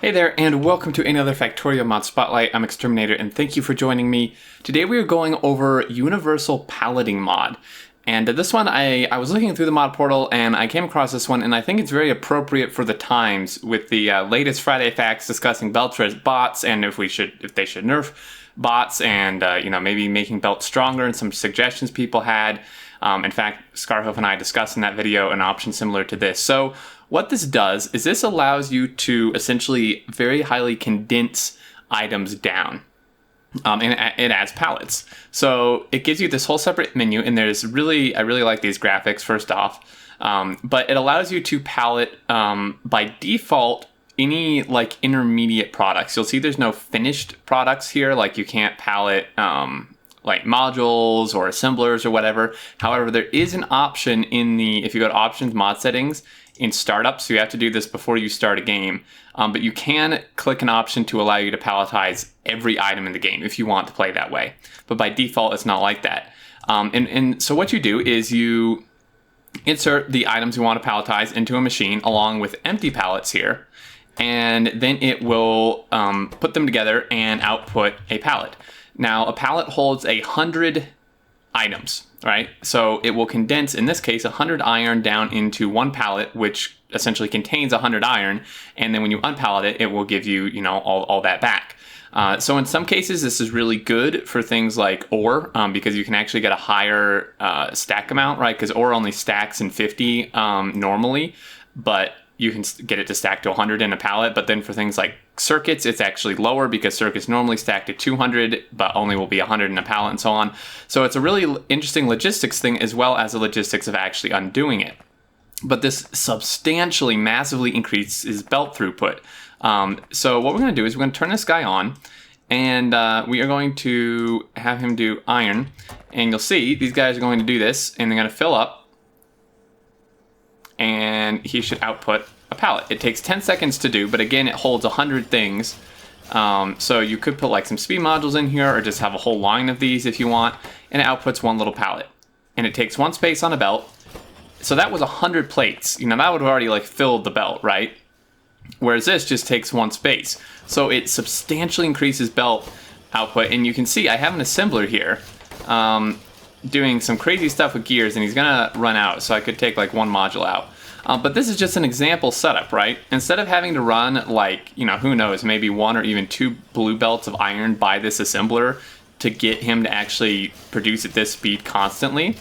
Hey there, and welcome to another Factorio Mod Spotlight. I'm Exterminator, and thank you for joining me. Today we are going over Universal Palleting mod. And this one, I was looking through the mod portal, and I came across this one, and I think it's very appropriate for the times with the latest Friday facts discussing belts as bots, and if they should nerf bots, and maybe making belts stronger, and some suggestions people had. In fact, Scarhoof and I discussed in that video an option similar to this. So what this does is this allows you to essentially very highly condense items down. And it adds pallets. So it gives you this whole separate menu, and I really like these graphics first off. But it allows you to pallet by default any like intermediate products. You'll see there's no finished products here, like you can't pallet like modules or assemblers or whatever. However, there is an option if you go to options, mod settings, in startup, so you have to do this before you start a game, but you can click an option to allow you to palletize every item in the game if you want to play that way. But by default, it's not like that. And so what you do is you insert the items you want to palletize into a machine along with empty pallets here, and then it will put them together and output a pallet. Now, a pallet holds 100 items, right? So it will condense, in this case, 100 iron down into one pallet, which essentially contains 100 iron. And then when you unpallet it, it will give you, all that back. So in some cases, this is really good for things like ore, because you can actually get a higher stack amount, right? Because ore only stacks in 50 normally, but you can get it to stack to 100 in a pallet. But then for things like circuits, it's actually lower because circuits normally stack to 200, but only will be 100 in a pallet and so on. So it's a really interesting logistics thing, as well as the logistics of actually undoing it. But this substantially, massively increases belt throughput. So what we're going to do is we're going to turn this guy on, and we are going to have him do iron. And you'll see these guys are going to do this, and they're going to fill up, and he should output a pallet. It takes 10 seconds to do, but again, it holds 100 things. So you could put like some speed modules in here, or just have a whole line of these if you want, and it outputs one little pallet. And it takes one space on a belt. So that was 100 plates. That would have already like filled the belt, right? Whereas this just takes one space. So it substantially increases belt output. And you can see I have an assembler here doing some crazy stuff with gears, and he's gonna run out. So I could take like one module out. But this is just an example setup, right? Instead of having to run like, who knows, maybe 1 or even 2 blue belts of iron by this assembler to get him to actually produce at this speed constantly,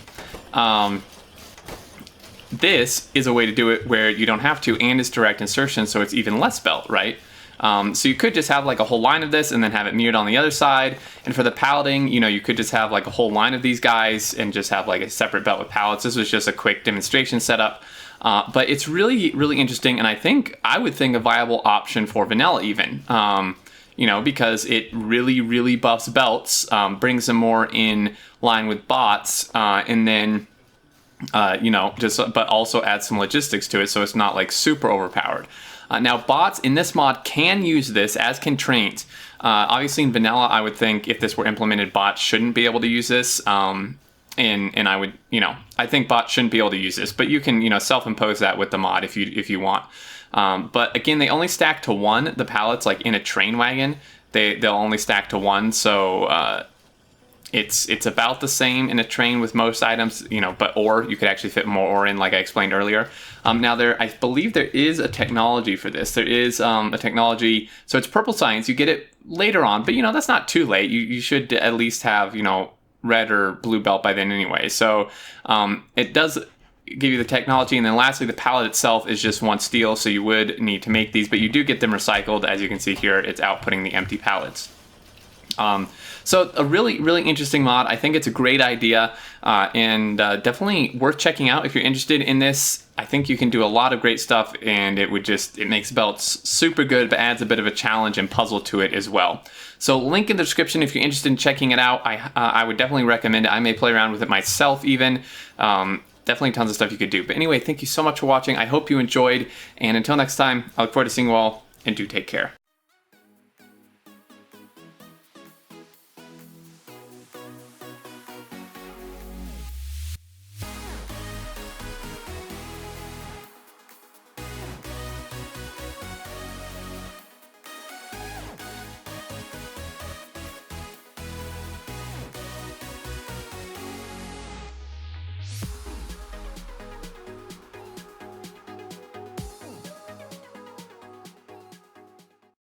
this is a way to do it where you don't have to, and it's direct insertion, so it's even less belt, right? So you could just have like a whole line of this and then have it mirrored on the other side. And for the palleting, you could just have like a whole line of these guys and just have like a separate belt with pallets. This was just a quick demonstration setup. But it's really, really interesting, and I would think a viable option for vanilla even, because it really, really buffs belts, brings them more in line with bots, and then, but also adds some logistics to it, so it's not like super overpowered. Now, bots in this mod can use this, as can trains. Obviously in vanilla, I would think if this were implemented, bots shouldn't be able to use this. And I would, I think bots shouldn't be able to use this, but you can, self-impose that with the mod if you want. But again, they only stack to 1. The pallets, like in a train wagon, they'll only stack to 1. So it's about the same in a train with most items, but ore, you could actually fit more ore in, like I explained earlier. Now I believe there is a technology for this. There is a technology, so it's purple science. You get it later on, but that's not too late. You should at least have, red or blue belt by then anyway. So it does give you the technology. And then lastly, the pallet itself is just 1 steel, so you would need to make these, but you do get them recycled. As you can see here, it's outputting the empty pallets. So a really, really interesting mod. I think it's a great idea, and definitely worth checking out if you're interested in this. I think you can do a lot of great stuff, and it makes belts super good, but adds a bit of a challenge and puzzle to it as well. So link in the description if you're interested in checking it out. I would definitely recommend it. I may play around with it myself even. Definitely tons of stuff you could do. But anyway, thank you so much for watching. I hope you enjoyed, and until next time, I look forward to seeing you all, and do take care.